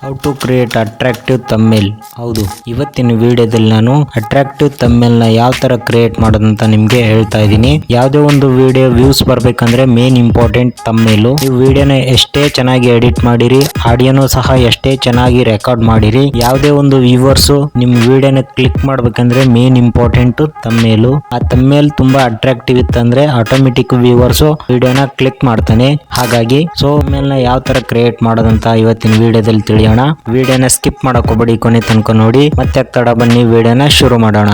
How to create attractive thumbnail. ಹೌದು, ಇವತ್ತಿನ ವಿಡಿಯೋದಲ್ಲಿ ನಾನು ಅಟ್ರಾಕ್ಟಿವ್ ತಮ್ಮೇಲ್ನ ಯಾವ ತರ ಕ್ರಿಯೇಟ್ ಮಾಡೋದಂತ ನಿಮ್ಗೆ ಹೇಳ್ತಾ ಇದ್ದೀನಿ. ಯಾವುದೇ ಒಂದು ವಿಡಿಯೋ ವ್ಯೂಸ್ ಬರ್ಬೇಕಂದ್ರೆ ಮೇನ್ ಇಂಪಾರ್ಟೆಂಟ್ ತಮ್ಮೇಲು. ನೀವು ವಿಡಿಯೋನ ಎಷ್ಟೇ ಚೆನ್ನಾಗಿ ಎಡಿಟ್ ಮಾಡಿರಿ, ಆಡಿಯೋನು ಸಹ ಎಷ್ಟೇ ಚೆನ್ನಾಗಿ ರೆಕಾರ್ಡ್ ಮಾಡಿರಿ, ಯಾವುದೇ ಒಂದು ವ್ಯೂವರ್ಸ್ ನಿಮ್ ವಿಡಿಯೋನ ಕ್ಲಿಕ್ ಮಾಡ್ಬೇಕಂದ್ರೆ ಮೇನ್ ಇಂಪಾರ್ಟೆಂಟ್ ತಮ್ಮೇಲು. ಆ ತಮ್ಮೇಲ್ ತುಂಬಾ ಅಟ್ರಾಕ್ಟಿವ್ ಇತ್ತಂದ್ರೆ ಆಟೋಮೆಟಿಕ್ ವ್ಯೂವರ್ಸ್ ವಿಡಿಯೋನ ಕ್ಲಿಕ್ ಮಾಡ್ತಾನೆ. ಹಾಗಾಗಿ ತಮ್ಮೇಲ್ನ ಯಾವ ತರ ಕ್ರಿಯೇಟ್ ಮಾಡೋದಂತ ಇವತ್ತಿನ ವಿಡಿಯೋದಲ್ಲಿ ತಿಳಿಯೋಣ. ವಿಡಿಯೋನ ಸ್ಕಿಪ್ ಮಾಡಕ್ ಹೋಗ್ಬೇಡಿ, ಕೊನೆ ತನಕ ನೋಡಿ. ಮತ್ತೆ ತಡ ಬನ್ನಿ ವಿಡಿಯೋನ ಶುರು ಮಾಡೋಣ.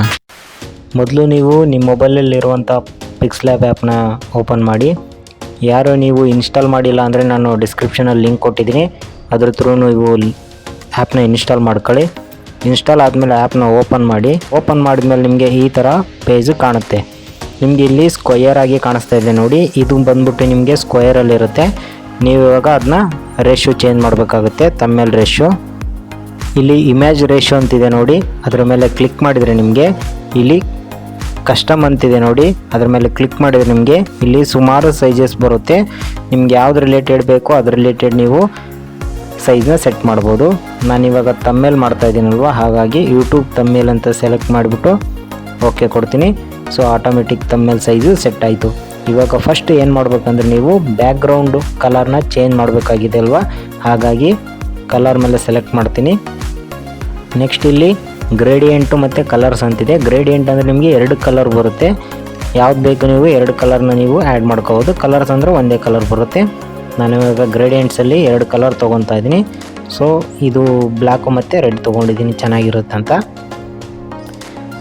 ಮೊದಲು ನೀವು ನಿಮ್ಮ ಮೊಬೈಲಲ್ಲಿ ಇರುವಂಥ ಪಿಕ್ಸ್ಲ್ಯಾಬ್ ಆ್ಯಪ್ನ ಓಪನ್ ಮಾಡಿ. ಯಾರು ನೀವು ಇನ್ಸ್ಟಾಲ್ ಮಾಡಿಲ್ಲ ಅಂದರೆ ನಾನು ಡಿಸ್ಕ್ರಿಪ್ಷನಲ್ಲಿ ಲಿಂಕ್ ಕೊಟ್ಟಿದ್ದೀನಿ, ಅದ್ರ ಥ್ರೂ ನೀವು ಆ್ಯಪ್ನ ಇನ್ಸ್ಟಾಲ್ ಮಾಡ್ಕೊಳ್ಳಿ. ಇನ್ಸ್ಟಾಲ್ ಆದಮೇಲೆ ಆ್ಯಪ್ನ ಓಪನ್ ಮಾಡಿ. ಓಪನ್ ಮಾಡಿದ್ಮೇಲೆ ನಿಮಗೆ ಈ ಥರ ಪೇಜ್ ಕಾಣುತ್ತೆ. ನಿಮಗೆ ಇಲ್ಲಿ ಸ್ಕ್ವಯರ್ ಆಗಿ ಕಾಣಿಸ್ತಾ ಇದೆ ನೋಡಿ, ಇದು ಬಂದ್ಬಿಟ್ಟು ನಿಮಗೆ ಸ್ಕ್ವಯರಲ್ಲಿರುತ್ತೆ. ನೀವು ಇವಾಗ ಅದನ್ನ ರೇಷಿಯೋ ಚೇಂಜ್ ಮಾಡಬೇಕಾಗುತ್ತೆ. ತಮ್ಮೇಲ್ ರೇಷಿಯೋ ಇಲ್ಲಿ ಇಮೇಜ್ ರೇಷಿಯೋ ಅಂತಿದೆ ನೋಡಿ, ಅದರ ಮೇಲೆ ಕ್ಲಿಕ್ ಮಾಡಿದರೆ ನಿಮಗೆ ಇಲ್ಲಿ ಕಸ್ಟಮ್ ಅಂತಿದೆ ನೋಡಿ, ಅದರ ಮೇಲೆ ಕ್ಲಿಕ್ ಮಾಡಿದರೆ ನಿಮಗೆ ಇಲ್ಲಿ ಸುಮಾರು ಸೈಜಸ್ ಬರುತ್ತೆ. ನಿಮ್ಗೆ ಯಾವ್ದು ರಿಲೇಟೆಡ್ ಬೇಕೋ ಅದ್ರ ರಿಲೇಟೆಡ್ ನೀವು ಸೈಜ್ನ ಸೆಟ್ ಮಾಡ್ಬೋದು. ನಾನಿವಾಗ ತಮ್ಮೇಲ್ ಮಾಡ್ತಾ ಇದ್ದೀನಲ್ವ, ಹಾಗಾಗಿ ಯೂಟ್ಯೂಬ್ ತಮ್ಮೇಲ್ ಅಂತ ಸೆಲೆಕ್ಟ್ ಮಾಡಿಬಿಟ್ಟು ಓಕೆ ಕೊಡ್ತೀನಿ. ಸೊ ಆಟೋಮೆಟಿಕ್ ತಮ್ಮೇಲ್ ಸೈಜು ಸೆಟ್ ಆಯಿತು. ಇವಾಗ ಫಸ್ಟ್ ಏನು ಮಾಡ್ಬೇಕಂದ್ರೆ ನೀವು ಬ್ಯಾಕ್ಗ್ರೌಂಡು ಕಲರ್ನ ಚೇಂಜ್ ಮಾಡಬೇಕಾಗಿದೆ ಅಲ್ವಾ, ಹಾಗಾಗಿ ಕಲರ್ ಮೇಲೆ ಸೆಲೆಕ್ಟ್ ಮಾಡ್ತೀನಿ. ನೆಕ್ಸ್ಟ್ ಇಲ್ಲಿ ಗ್ರೇಡಿಯೆಂಟು ಮತ್ತು ಕಲರ್ಸ್ ಅಂತಿದೆ. ಗ್ರೇಡಿಯೆಂಟ್ ಅಂದರೆ ನಿಮಗೆ ಎರಡು ಕಲರ್ ಬರುತ್ತೆ, ಯಾವ್ದು ಬೇಕು ನೀವು ಎರಡು ಕಲರ್ನ ನೀವು ಆ್ಯಡ್ ಮಾಡ್ಕೋಬೋದು. ಕಲರ್ಸ್ ಅಂದರೆ ಒಂದೇ ಕಲರ್ ಬರುತ್ತೆ. ನಾನು ಇವಾಗ ಗ್ರೇಡಿಯೆಂಟ್ಸಲ್ಲಿ ಎರಡು ಕಲರ್ ತೊಗೊತಾ ಇದ್ದೀನಿ. ಸೊ ಇದು ಬ್ಲ್ಯಾಕು ಮತ್ತು ರೆಡ್ ತೊಗೊಂಡಿದ್ದೀನಿ, ಚೆನ್ನಾಗಿರುತ್ತೆ ಅಂತ.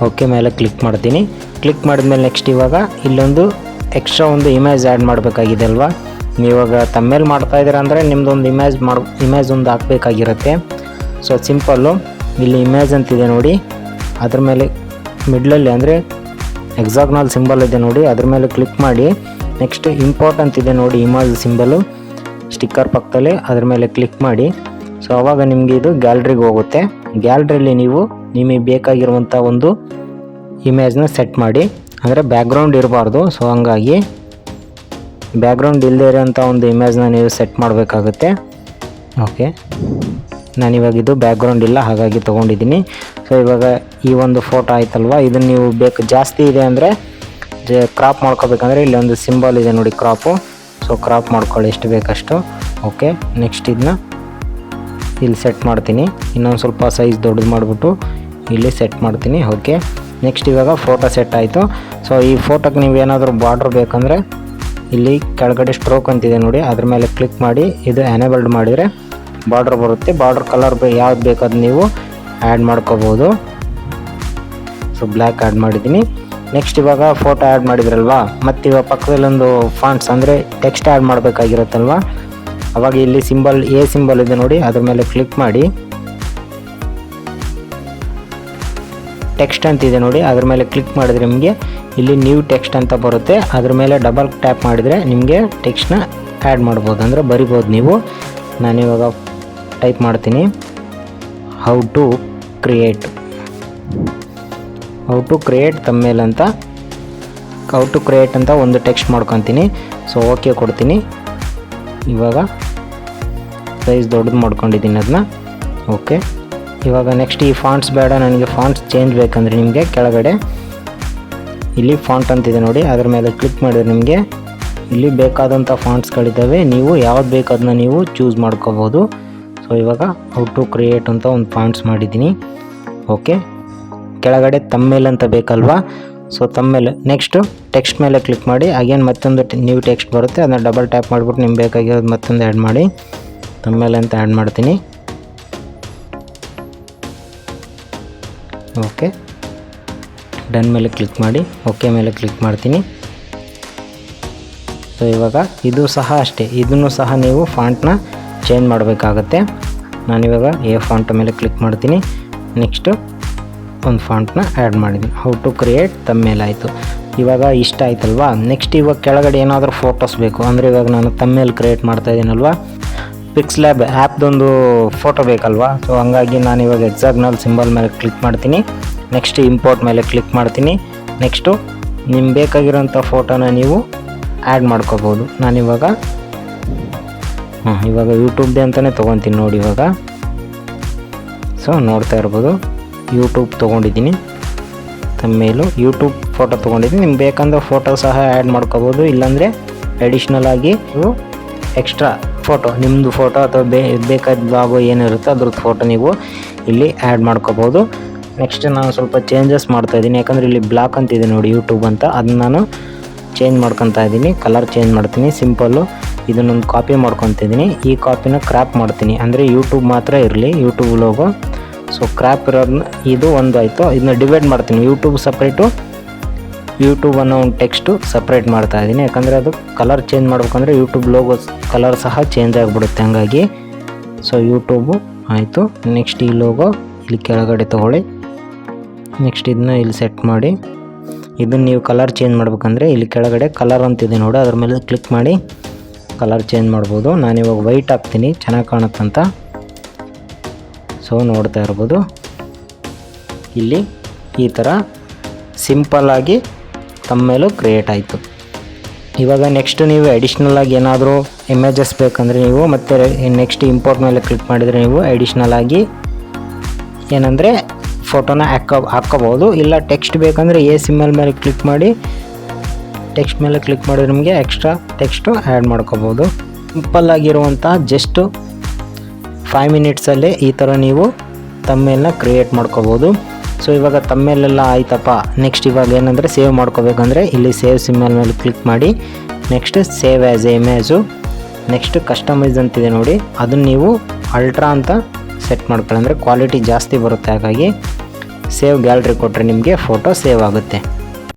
ಓಕೆ ಮೇಲೆ ಕ್ಲಿಕ್ ಮಾಡ್ತೀನಿ. ಕ್ಲಿಕ್ ಮಾಡಿದ್ಮೇಲೆ ನೆಕ್ಸ್ಟ್ ಇವಾಗ ಇಲ್ಲೊಂದು ಎಕ್ಸ್ಟ್ರಾ ಒಂದು ಇಮೇಜ್ ಆ್ಯಡ್ ಮಾಡಬೇಕಾಗಿದೆ ಅಲ್ವಾ. ನೀವಾಗ ತಮ್ಮೇಲ್ ಮಾಡ್ತಾ ಇದ್ದೀರ ಅಂದರೆ ನಿಮ್ಮದೊಂದು ಇಮೇಜ್ ಒಂದು ಹಾಕಬೇಕಾಗಿರುತ್ತೆ. ಸೊ ಸಿಂಪಲ್ಲು ಇಲ್ಲಿ ಇಮೇಜ್ ಅಂತಿದೆ ನೋಡಿ, ಅದ್ರ ಮೇಲೆ ಮಿಡ್ಲಲ್ಲಿ ಅಂದರೆ ಎಕ್ಸಾಗ್ನಲ್ ಸಿಂಬಲ್ ಇದೆ ನೋಡಿ, ಅದ್ರ ಮೇಲೆ ಕ್ಲಿಕ್ ಮಾಡಿ. ನೆಕ್ಸ್ಟ್ ಇಂಪೋರ್ಟ್ ಅಂತಿದೆ ನೋಡಿ, ಇಮೇಜ್ ಸಿಂಬಲು ಸ್ಟಿಕ್ಕರ್ ಪಕ್ಕದಲ್ಲಿ, ಅದ್ರ ಮೇಲೆ ಕ್ಲಿಕ್ ಮಾಡಿ. ಸೊ ಆವಾಗ ನಿಮಗೆ ಇದು ಗ್ಯಾಲ್ರಿಗೆ ಹೋಗುತ್ತೆ. ಗ್ಯಾಲ್ರಿಯಲ್ಲಿ ನೀವು ನಿಮಗೆ ಬೇಕಾಗಿರುವಂಥ ಒಂದು ಇಮೇಜ್ನ ಸೆಟ್ ಮಾಡಿ, ಅಂದರೆ ಬ್ಯಾಕ್ಗ್ರೌಂಡ್ ಇರಬಾರ್ದು. ಸೊ ಹಂಗಾಗಿ ಬ್ಯಾಕ್ಗ್ರೌಂಡ್ ಇಲ್ಲದೆ ಇರೋಂಥ ಒಂದು ಇಮೇಜ್ನ ನೀವು ಸೆಟ್ ಮಾಡಬೇಕಾಗುತ್ತೆ. ಓಕೆ, ನಾನಿವಾಗ ಇದು ಬ್ಯಾಕ್ಗ್ರೌಂಡ್ ಇಲ್ಲ ಹಾಗಾಗಿ ತೊಗೊಂಡಿದ್ದೀನಿ. ಸೊ ಇವಾಗ ಈ ಒಂದು ಫೋಟೋ ಆಯ್ತಲ್ವ, ಇದನ್ನು ನೀವು ಜಾಸ್ತಿ ಇದೆ ಅಂದರೆ ಕ್ರಾಪ್ ಮಾಡ್ಕೋಬೇಕಂದ್ರೆ ಇಲ್ಲಿ ಒಂದು ಸಿಂಬಲ್ ಇದೆ ನೋಡಿ, ಕ್ರಾಪು. ಸೊ ಕ್ರಾಪ್ ಮಾಡ್ಕೊಳ್ಳಿ ಎಷ್ಟು ಬೇಕಷ್ಟು. ಓಕೆ, ನೆಕ್ಸ್ಟ್ ಇದನ್ನ ಇಲ್ಲಿ ಸೆಟ್ ಮಾಡ್ತೀನಿ. ಇನ್ನೊಂದು ಸ್ವಲ್ಪ ಸೈಜ್ ದೊಡ್ಡದು ಮಾಡಿಬಿಟ್ಟು ಇಲ್ಲಿ ಸೆಟ್ ಮಾಡ್ತೀನಿ. ಓಕೆ, ನೆಕ್ಸ್ಟ್ ಇವಾಗ ಫೋಟೋ ಸೆಟ್ ಆಯಿತು. ಸೊ ಈ ಫೋಟೋಕ್ಕೆ ನೀವು ಏನಾದರೂ ಬಾರ್ಡ್ರ್ ಬೇಕಂದರೆ ಇಲ್ಲಿ ಕೆಳಗಡೆ ಸ್ಟ್ರೋಕ್ ಅಂತಿದೆ ನೋಡಿ, ಅದ್ರ ಮೇಲೆ ಕ್ಲಿಕ್ ಮಾಡಿ ಇದು ಎನೇಬಲ್ಡ್ ಮಾಡಿದರೆ ಬಾರ್ಡ್ರ್ ಬರುತ್ತೆ. ಬಾರ್ಡ್ರ್ ಕಲರ್ ಯಾವ್ದು ಬೇಕು ಅದು ನೀವು ಆ್ಯಡ್ ಮಾಡ್ಕೋಬೋದು. ಸೊ ಬ್ಲ್ಯಾಕ್ ಆ್ಯಡ್ ಮಾಡಿದ್ದೀನಿ. ನೆಕ್ಸ್ಟ್ ಇವಾಗ ಫೋಟೋ ಆ್ಯಡ್ ಮಾಡಿದ್ರಲ್ವಾ, ಮತ್ತು ಇವಾಗ ಪಕ್ಕದಲ್ಲೊಂದು ಫಾಂಟ್ಸ್ ಅಂದರೆ ಟೆಕ್ಸ್ಟ್ ಆ್ಯಡ್ ಮಾಡಬೇಕಾಗಿರುತ್ತಲ್ವ, ಅವಾಗ ಇಲ್ಲಿ ಸಿಂಬಲ್ ಸಿಂಬಲ್ ಇದೆ ನೋಡಿ, ಅದ್ರ ಮೇಲೆ ಕ್ಲಿಕ್ ಮಾಡಿ. ಟೆಕ್ಸ್ಟ್ ಅಂತಿದೆ ನೋಡಿ, ಅದ್ರ ಮೇಲೆ ಕ್ಲಿಕ್ ಮಾಡಿದರೆ ನಿಮಗೆ ಇಲ್ಲಿ ನ್ಯೂ ಟೆಕ್ಸ್ಟ್ ಅಂತ ಬರುತ್ತೆ. ಅದ್ರ ಮೇಲೆ ಡಬಲ್ ಟ್ಯಾಪ್ ಮಾಡಿದರೆ ನಿಮಗೆ ಟೆಕ್ಸ್ಟ್ನ ಆ್ಯಡ್ ಮಾಡ್ಬೋದು, ಅಂದರೆ ಬರಿಬೋದು ನೀವು. ನಾನಿವಾಗ ಟೈಪ್ ಮಾಡ್ತೀನಿ ಹೌ ಟು ಕ್ರಿಯೇಟ್ ತಮ್ಮೇಲ್ ಅಂತ, ಹೌ ಟು ಕ್ರಿಯೇಟ್ ಅಂತ ಒಂದು ಟೆಕ್ಸ್ಟ್ ಮಾಡ್ಕೊತೀನಿ. ಸೊ ಓಕೆ ಕೊಡ್ತೀನಿ. ಇವಾಗ ಸೈಜ್ ದೊಡ್ಡದು ಮಾಡ್ಕೊಂಡಿದ್ದೀನಿ ಅದನ್ನ. ಓಕೆ, ಇವಾಗ ನೆಕ್ಸ್ಟ್ ಈ ಫಾಂಟ್ಸ್ ಬೇಡ ನನಗೆ, ಫಾಂಟ್ಸ್ ಚೇಂಜ್ ಬೇಕಂದರೆ ನಿಮಗೆ ಕೆಳಗಡೆ ಇಲ್ಲಿ ಫಾಂಟ್ ಅಂತಿದೆ ನೋಡಿ, ಅದ್ರ ಮೇಲೆ ಕ್ಲಿಕ್ ಮಾಡಿದ್ರೆ ನಿಮಗೆ ಇಲ್ಲಿ ಬೇಕಾದಂಥ ಫಾಂಟ್ಸ್ಗಳಿದ್ದಾವೆ. ನೀವು ಯಾವ್ದು ಬೇಕು ಅದನ್ನ ನೀವು ಚೂಸ್ ಮಾಡ್ಕೋಬೋದು. ಸೊ ಇವಾಗ ಹೌ ಟು ಕ್ರಿಯೇಟ್ ಅಂತ ಒಂದು ಫಾಂಟ್ಸ್ ಮಾಡಿದ್ದೀನಿ. ಓಕೆ, ಕೆಳಗಡೆ ತಮ್ಮೇಲ್ ಅಂತ ಬೇಕಲ್ವಾ. ಸೊ ತಮ್ಮೇಲ್ ನೆಕ್ಸ್ಟು ಟೆಕ್ಸ್ಟ್ ಮೇಲೆ ಕ್ಲಿಕ್ ಮಾಡಿ. ಅಗೇನ್ ಮತ್ತೊಂದು ನ್ಯೂ ಟೆಕ್ಸ್ಟ್ ಬರುತ್ತೆ, ಅದನ್ನ ಡಬಲ್ ಟ್ಯಾಪ್ ಮಾಡಿಬಿಟ್ಟು ನಿಮ್ಗೆ ಬೇಕಾಗಿರೋದು ಮತ್ತೊಂದು ಆ್ಯಡ್ ಮಾಡಿ. ತಮ್ಮೇಲ್ ಅಂತ ಆ್ಯಡ್ ಮಾಡ್ತೀನಿ. ಓಕೆ, ಡನ್ ಮೇಲೆ ಕ್ಲಿಕ್ ಮಾಡಿ. ಓಕೆ ಮೇಲೆ ಕ್ಲಿಕ್ ಮಾಡ್ತೀನಿ. ಸೊ ಇವಾಗ ಇದು ಸಹ ಅಷ್ಟೇ, ಇದನ್ನು ಸಹ ನೀವು ಫಾಂಟ್ನ ಚೇಂಜ್ ಮಾಡಬೇಕಾಗತ್ತೆ. ನಾನಿವಾಗ ಫಾಂಟ್ ಮೇಲೆ ಕ್ಲಿಕ್ ಮಾಡ್ತೀನಿ. ನೆಕ್ಸ್ಟು ಒಂದು ಫಾಂಟ್ನ ಆ್ಯಡ್ ಮಾಡಿದ್ದೀನಿ. ಹೌ ಟು ಕ್ರಿಯೇಟ್ ತಮ್ಮೇಲ್ ಆಯಿತು. ಇವಾಗ ಇಷ್ಟ ಆಯ್ತಲ್ವಾ. ನೆಕ್ಸ್ಟ್ ಇವಾಗ ಕೆಳಗಡೆ ಏನಾದರೂ ಫೋಟೋಸ್ ಬೇಕು ಅಂದರೆ, ಇವಾಗ ನಾನು ತಮ್ಮೇಲ್ ಕ್ರಿಯೇಟ್ ಮಾಡ್ತಾ ಇದ್ದೀನಲ್ವ, ಪಿಕ್ಸ್ಲ್ಯಾಬ್ ಆ್ಯಪ್ದೊಂದು ಫೋಟೋ ಬೇಕಲ್ವಾ. ಸೊ ಹಂಗಾಗಿ ನಾನಿವಾಗ ಎಕ್ಸಾಗ್ನಲ್ ಸಿಂಬಲ್ ಮೇಲೆ ಕ್ಲಿಕ್ ಮಾಡ್ತೀನಿ. ನೆಕ್ಸ್ಟ್ ಇಂಪೋರ್ಟ್ ಮೇಲೆ ಕ್ಲಿಕ್ ಮಾಡ್ತೀನಿ. ನೆಕ್ಸ್ಟು ನಿಮ್ಗೆ ಬೇಕಾಗಿರೋಂಥ ಫೋಟೋನ ನೀವು ಆ್ಯಡ್ ಮಾಡ್ಕೋಬೋದು. ನಾನಿವಾಗ ಇವಾಗ ಯೂಟ್ಯೂಬ್ದೆ ಅಂತಲೇ ತೊಗೊತೀನಿ ನೋಡಿ. ಇವಾಗ ಸೊ ನೋಡ್ತಾ ಇರ್ಬೋದು ಯೂಟ್ಯೂಬ್ ತೊಗೊಂಡಿದ್ದೀನಿ, ತಮ್ಮೇಲು ಯೂಟ್ಯೂಬ್ ಫೋಟೋ ತೊಗೊಂಡಿದ್ದೀನಿ. ನಿಮ್ಗೆ ಬೇಕಂದ್ರೆ ಫೋಟೋ ಸಹ ಆ್ಯಡ್ ಮಾಡ್ಕೋಬೋದು, ಇಲ್ಲಾಂದರೆ ಅಡಿಷ್ನಲ್ ಆಗಿ ನೀವು ಎಕ್ಸ್ಟ್ರಾ ಫೋಟೋ ನಿಮ್ಮದು ಫೋಟೋ ಅಥವಾ ಬೇಕಾದ ಬ್ಲಾಗು ಏನಿರುತ್ತೆ ಅದ್ರದ್ದು ಫೋಟೋ ನೀವು ಇಲ್ಲಿ ಆ್ಯಡ್ ಮಾಡ್ಕೋಬೋದು. ನೆಕ್ಸ್ಟ್ ನಾನು ಸ್ವಲ್ಪ ಚೇಂಜಸ್ ಮಾಡ್ತಾಯಿದ್ದೀನಿ, ಯಾಕಂದರೆ ಇಲ್ಲಿ ಬ್ಲಾಕ್ ಅಂತಿದೆ ನೋಡಿ ಯೂಟ್ಯೂಬ್ ಅಂತ, ಅದನ್ನ ನಾನು ಚೇಂಜ್ ಮಾಡ್ಕೊತಾ ಇದ್ದೀನಿ. ಕಲರ್ ಚೇಂಜ್ ಮಾಡ್ತೀನಿ, ಸಿಂಪಲ್ಲು ಇದನ್ನೊಂದು ಕಾಪಿ ಮಾಡ್ಕೊತಿದ್ದೀನಿ. ಈ ಕಾಪಿನ ಕ್ರ್ಯಾಪ್ ಮಾಡ್ತೀನಿ, ಅಂದರೆ ಯೂಟ್ಯೂಬ್ ಮಾತ್ರ ಇರಲಿ ಯೂಟ್ಯೂಬ್ ಲೋಗೋ. ಸೊ ಕ್ರ್ಯಾಪ್ ಇರೋದನ್ನ ಇದು ಒಂದು ಆಯಿತು. ಇದನ್ನ ಡಿವೈಡ್ ಮಾಡ್ತೀನಿ, ಯೂಟ್ಯೂಬ್ ಸಪ್ರೇಟು, ಯೂಟ್ಯೂಬ್ ಅನ್ನೋ ಒಂದು ಟೆಕ್ಸ್ಟು ಸಪ್ರೇಟ್ ಮಾಡ್ತಾಯಿದ್ದೀನಿ. ಯಾಕಂದರೆ ಅದು ಕಲರ್ ಚೇಂಜ್ ಮಾಡ್ಬೇಕಂದ್ರೆ ಯೂಟ್ಯೂಬ್ ಲೋಗೋ ಕಲರ್ ಸಹ ಚೇಂಜ್ ಆಗಿಬಿಡುತ್ತೆ, ಹಂಗಾಗಿ. ಸೊ ಯೂಟ್ಯೂಬು ಆಯಿತು. ನೆಕ್ಸ್ಟ್ ಈ ಲೋಗೋ ಇಲ್ಲಿ ಕೆಳಗಡೆ ತೊಗೊಳ್ಳಿ. ನೆಕ್ಸ್ಟ್ ಇದನ್ನ ಇಲ್ಲಿ ಸೆಟ್ ಮಾಡಿ, ಇದನ್ನು ನೀವು ಕಲರ್ ಚೇಂಜ್ ಮಾಡ್ಬೇಕಂದ್ರೆ ಇಲ್ಲಿ ಕೆಳಗಡೆ ಕಲರ್ ಅಂತಿದೆ ನೋಡಿ, ಅದ್ರ ಮೇಲೆ ಕ್ಲಿಕ್ ಮಾಡಿ ಕಲರ್ ಚೇಂಜ್ ಮಾಡ್ಬೋದು. ನಾನಿವಾಗ ವೈಟ್ ಹಾಕ್ತೀನಿ, ಚೆನ್ನಾಗಿ ಕಾಣುತ್ತಂತ. ಸೊ ನೋಡ್ತಾ ಇರ್ಬೋದು ಇಲ್ಲಿ ಈ ಥರ ಸಿಂಪಲ್ಲಾಗಿ ತಮ್ಮೇಲು ಕ್ರಿಯೇಟ್ ಆಯಿತು. ಇವಾಗ ನೆಕ್ಸ್ಟ್ ನೀವು ಅಡಿಷ್ನಲ್ ಆಗಿ ಏನಾದರೂ ಇಮೇಜಸ್ ಬೇಕಂದರೆ ನೀವು ಮತ್ತೆ ನೆಕ್ಸ್ಟ್ ಇಂಪೋರ್ಟ್ ಮೇಲೆ ಕ್ಲಿಕ್ ಮಾಡಿದರೆ ನೀವು ಅಡಿಷ್ನಲ್ ಆಗಿ ಏನಂದರೆ ಫೋಟೋನ ಹಾಕ್ಕೋಬೋದು. ಇಲ್ಲ ಟೆಕ್ಸ್ಟ್ ಬೇಕಂದರೆ ಸಿಂಬಲ್ ಮೇಲೆ ಕ್ಲಿಕ್ ಮಾಡಿ ಟೆಕ್ಸ್ಟ್ ಮೇಲೆ ಕ್ಲಿಕ್ ಮಾಡಿದ್ರೆ ನಿಮಗೆ ಎಕ್ಸ್ಟ್ರಾ ಟೆಕ್ಸ್ಟು ಆ್ಯಡ್ ಮಾಡ್ಕೋಬೋದು. ಸಿಂಪಲ್ಲಾಗಿರುವಂಥ ಜಸ್ಟ್ 5 ಮಿನಿಟ್ಸಲ್ಲೇ ಈ ಥರ ನೀವು ತಮ್ಮೇಲನ್ನ ಕ್ರಿಯೇಟ್ ಮಾಡ್ಕೋಬೋದು. ಸೊ ಇವಾಗ ತಮ್ಮೇಲೆಲ್ಲ ಆಯ್ತಪ್ಪ. ನೆಕ್ಸ್ಟ್ ಇವಾಗ ಏನಂದರೆ ಸೇವ್ ಮಾಡ್ಕೋಬೇಕಂದ್ರೆ ಇಲ್ಲಿ ಸೇವ್ ಸಿಂಬಲ್ ಮೇಲೆ ಕ್ಲಿಕ್ ಮಾಡಿ, next save as A image, next customise ಅಂತಿದೆ ನೋಡಿ, ಅದನ್ನು ನೀವು ಅಲ್ಟ್ರಾ ಅಂತ ಸೆಟ್ ಮಾಡ್ಕೊಳ್ಳಿ, ಅಂದರೆ ಕ್ವಾಲಿಟಿ ಜಾಸ್ತಿ ಬರುತ್ತೆ. ಹಾಗಾಗಿ ಸೇವ್ ಗ್ಯಾಲರಿ ಕೊಟ್ಟರೆ ನಿಮಗೆ ಫೋಟೋ ಸೇವ್ ಆಗುತ್ತೆ.